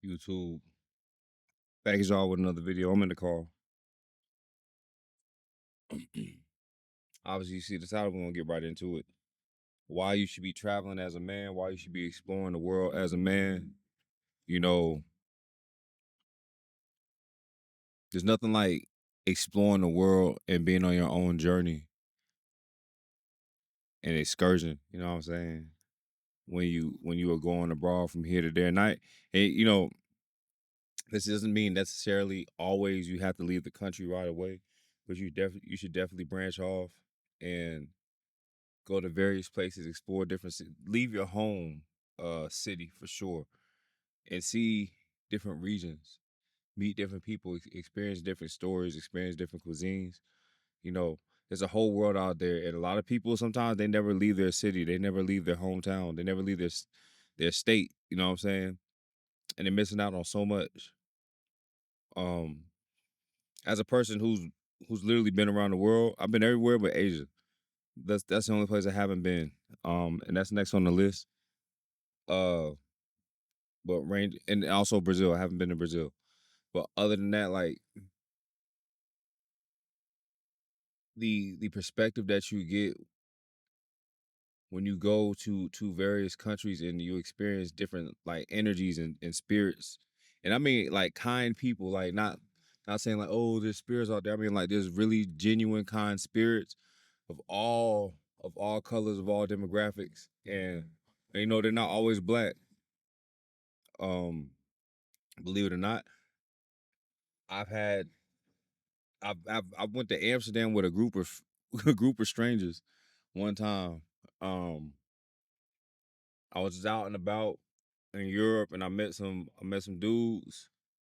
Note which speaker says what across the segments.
Speaker 1: YouTube. Back at y'all with another video. I'm in the car. Obviously, you see the title. We're gonna get right into it. Why you should be traveling as a man? Why you should be exploring the world as a man? You know, there's nothing like exploring the world and being on your own journey and excursion. You know what I'm saying? When you are going abroad from here to there, night, and this doesn't mean necessarily always you have to leave the country right away, but you should definitely branch off and go to various places, explore different leave your home city for sure, and see different regions, meet different people, experience different stories, experience different cuisines. You know, there's a whole world out there, and a lot of people sometimes they never leave their city, they never leave their hometown, they never leave their state. You know what I'm saying? And they're missing out on so much. Um, as a person who's literally been around the world, I've been everywhere but Asia. That's the only place I haven't been. And that's next on the list. Uh, but range and also Brazil. I haven't been to Brazil. But other than that, like the perspective that you get when you go to various countries and you experience different like energies and spirits. And I mean like kind people, like not saying like, oh, there's spirits out there. I mean like there's really genuine kind spirits of all colors, of all demographics. And they're not always black. Um, believe it or not, I've had I went to Amsterdam with a group of a group of strangers one time. Um, I was just out and about in Europe, and I met some dudes,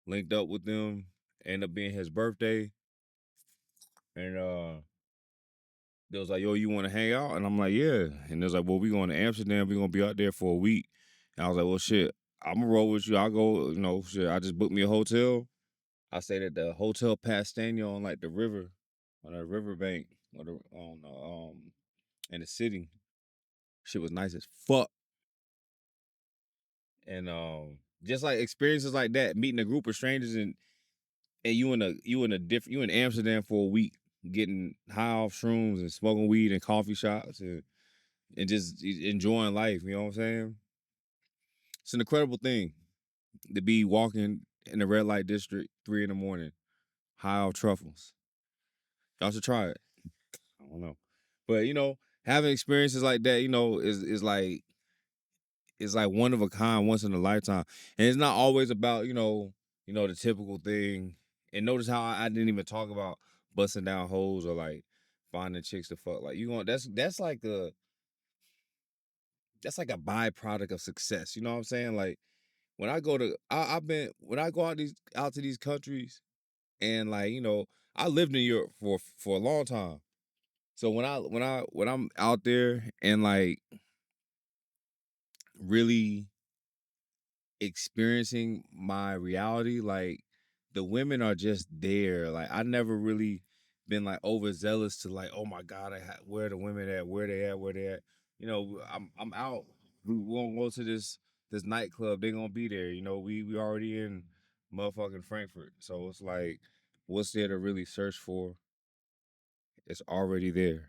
Speaker 1: linked up with them. Ended up being his birthday, and they was like, "Yo, you want to hang out?" And I'm like, "Yeah." And they was like, "Well, we going to Amsterdam. We gonna be out there for a week." And I was like, "Well, shit, I'm gonna roll with you. I'll go. Shit. I just booked me a hotel. I stayed at the Hotel Pastania on like the river, on the riverbank, or on in the city. Shit was nice as fuck. And just like experiences like that, meeting a group of strangers and you in Amsterdam for a week, getting high off shrooms and smoking weed in coffee shops and just enjoying life. You know what I'm saying? It's an incredible thing to be walking in the red light district 3 in the morning, high off truffles. Y'all should try it. I don't know. But having experiences like that, is like one of a kind, once in a lifetime. And it's not always about, the typical thing. And notice how I didn't even talk about busting down hoes or like finding chicks to fuck. Like that's like a byproduct of success. You know what I'm saying? Like when I go to I've been when I go out to these countries and like, I lived in Europe for a long time. So when I'm out there and like really experiencing my reality, like the women are just there. Like I never really been like overzealous to like, oh my god, where the women at, where they at, where they at. I'm out. We won't go to this nightclub. They gonna be there. We already in motherfucking Frankfurt, so it's like, what's there to really search for? It's already there.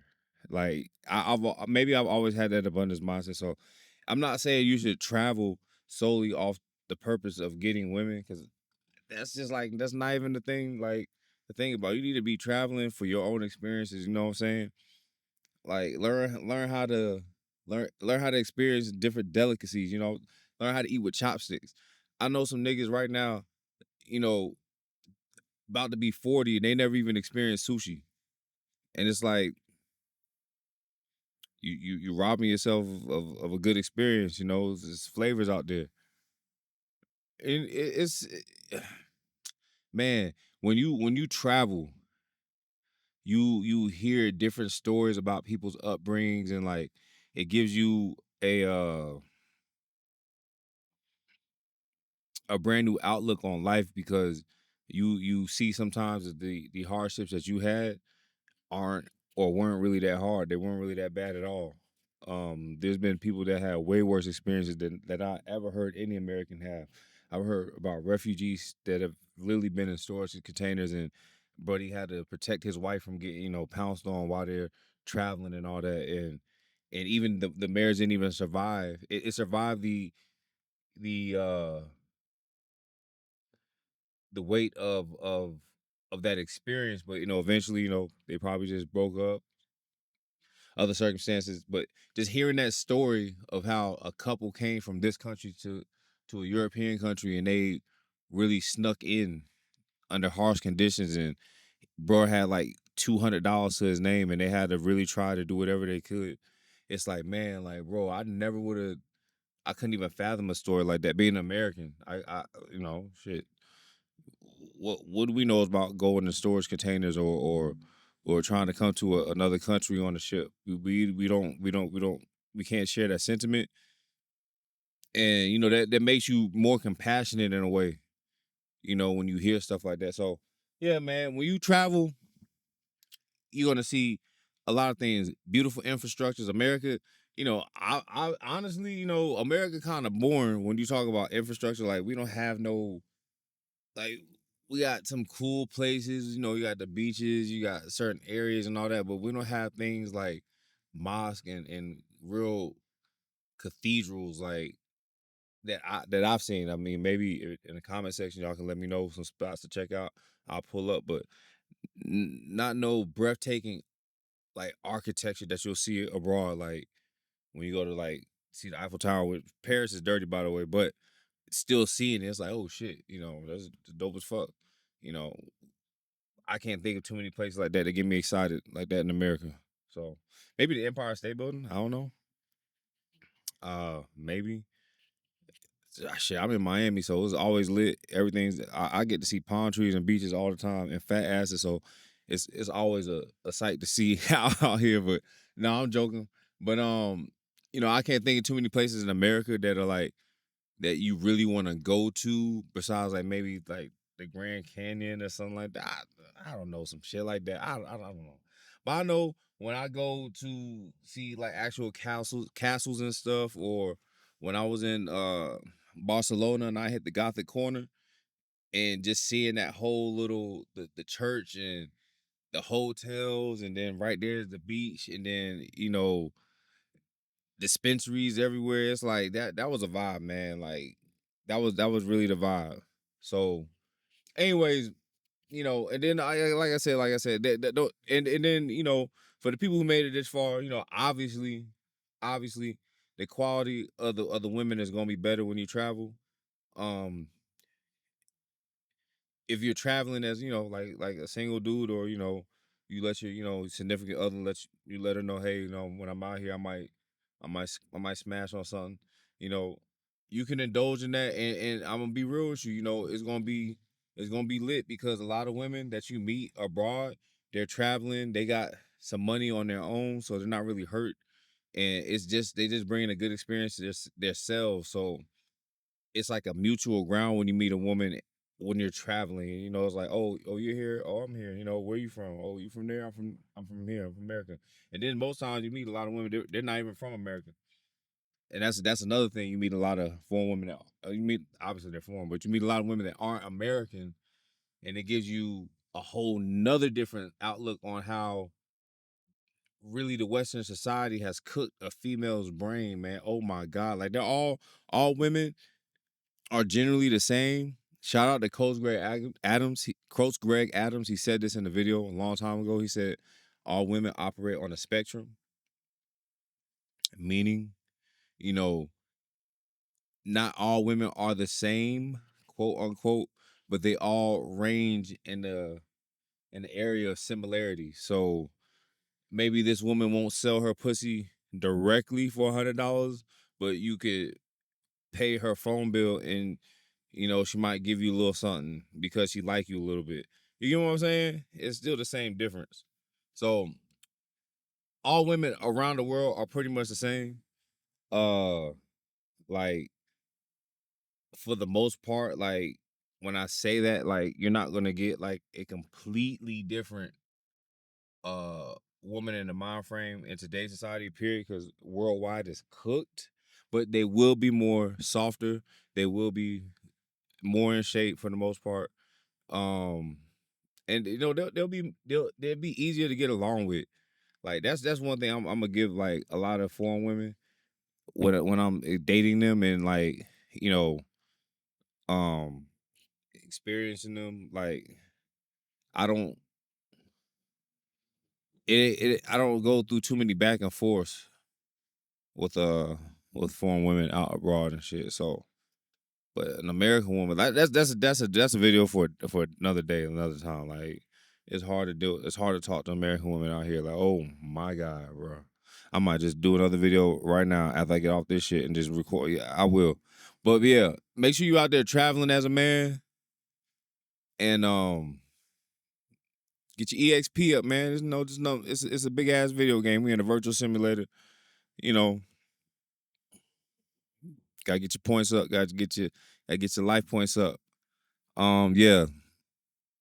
Speaker 1: Like I've always had that abundance mindset. So I'm not saying you should travel solely off the purpose of getting women, because that's not even the thing. Like the thing about, you need to be traveling for your own experiences. You know what I'm saying? Like learn how to experience different delicacies. Learn how to eat with chopsticks. I know some niggas right now, you know, about to be 40, and they never even experienced sushi, and it's like you robbing yourself of a good experience. There's flavors out there, and man, when you travel, you hear different stories about people's upbringings, and like it gives you a brand new outlook on life, because you see sometimes that the hardships that you had aren't or weren't really that hard. They weren't really that bad at all. There's been people that had way worse experiences than that I ever heard any American have. I've heard about refugees that have literally been in storage containers, and but he had to protect his wife from getting pounced on while they're traveling and all that, and even the marriage didn't even survive. It survived the the weight of that experience, but eventually they probably just broke up, other circumstances. But just hearing that story of how a couple came from this country to a European country, and they really snuck in under harsh conditions, and bro had like $200 to his name, and they had to really try to do whatever they could. It's like, man, like, bro, I never would have, I couldn't even fathom a story like that. Being American, shit. What do we know about going in storage containers, or trying to come to another country on a ship? We can't share that sentiment, and that makes you more compassionate in a way. When you hear stuff like that. So yeah, man, when you travel, you're gonna see a lot of things. Beautiful infrastructures. America, I honestly, America kind of boring when you talk about infrastructure. Like, we don't have no, like, we got some cool places. You got the beaches, you got certain areas and all that, but we don't have things like mosque and real cathedrals like that I've seen. I mean, maybe in the comment section y'all can let me know some spots to check out. I'll pull up, but not no breathtaking like architecture that you'll see abroad. Like when you go to like see the Eiffel Tower. With Paris is dirty, by the way, but still seeing it, it's like, oh shit, that's dope as fuck. You know, I can't think of too many places like that that get me excited like that in America. So maybe the Empire State Building. I don't know. Maybe. Shit, I'm in Miami, so it's always lit. Everything's I get to see palm trees and beaches all the time and fat asses, so it's always a sight to see out here. But no, I'm joking. But I can't think of too many places in America that are like that you really want to go to besides like maybe like the Grand Canyon or something like that. I don't know, some shit like that. I don't know. But I know when I go to see like actual castles and stuff, or when I was in Barcelona and I hit the Gothic corner and just seeing that whole little the church and the hotels, and then right there's the beach, and then dispensaries everywhere. It's like that was a vibe, man. Like that was really the vibe. So, anyways, and then like I said, that don't, and then for the people who made it this far, obviously, the quality of the women is gonna be better when you travel. Um, if you're traveling as like a single dude, or you let your significant other you let her know, hey, when I'm out here, I might smash on something. you know you can indulge in that, and I'm gonna be real with you. It's gonna be lit, because a lot of women that you meet abroad, they're traveling, they got some money on their own, so they're not really hurt, and they just bring a good experience to their selves. So it's like a mutual ground when you meet a woman when you're traveling. It's like, oh, you're here. Oh, I'm here. Where you from? Oh, you from there? I'm from here. I'm from America. And then most times you meet a lot of women, they're not even from America. And that's another thing. You meet a lot of foreign women that you meet. Obviously they're foreign, but you meet a lot of women that aren't American, and it gives you a whole nother different outlook on how really the Western society has cooked a female's brain, man. Oh my God. Like, they're all women are generally the same. Shout out to Coach Greg Adams. Coach Greg Adams, he said this in the video a long time ago. He said all women operate on a spectrum, meaning, you know, not all women are the same, quote unquote, but they all range in the area of similarity. So maybe this woman won't sell her pussy directly for $100, but you could pay her phone bill, and she might give you a little something because she like you a little bit. You get what I'm saying? It's still the same difference. So all women around the world are pretty much the same. Uh like, for the most part, like, when I say that, like, you're not gonna get like a completely different uh woman in the mind frame in today's society, period, because worldwide is cooked. But they will be more softer. They will be more in shape for the most part. And they'll be easier to get along with. Like that's one thing I'm gonna give like a lot of foreign women when I'm dating them and like you know um experiencing them. Like I don't I don't go through too many back and forths with with foreign women out abroad and shit. So, but an American woman like that's a video for another day, another time. Like it's hard to do. It's hard to talk to American women out here. Like, oh my god, bro. I might just do another video right now after I get off this shit and just record. Yeah, I will. But yeah, make sure you out there traveling as a man and get your EXP up, man. It's a big ass video game. We in a virtual simulator. You know, gotta get your points up. Gotta get your life points up. Yeah.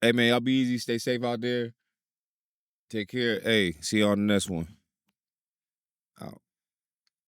Speaker 1: Hey man, y'all be easy. Stay safe out there. Take care. Hey, see you on the next one.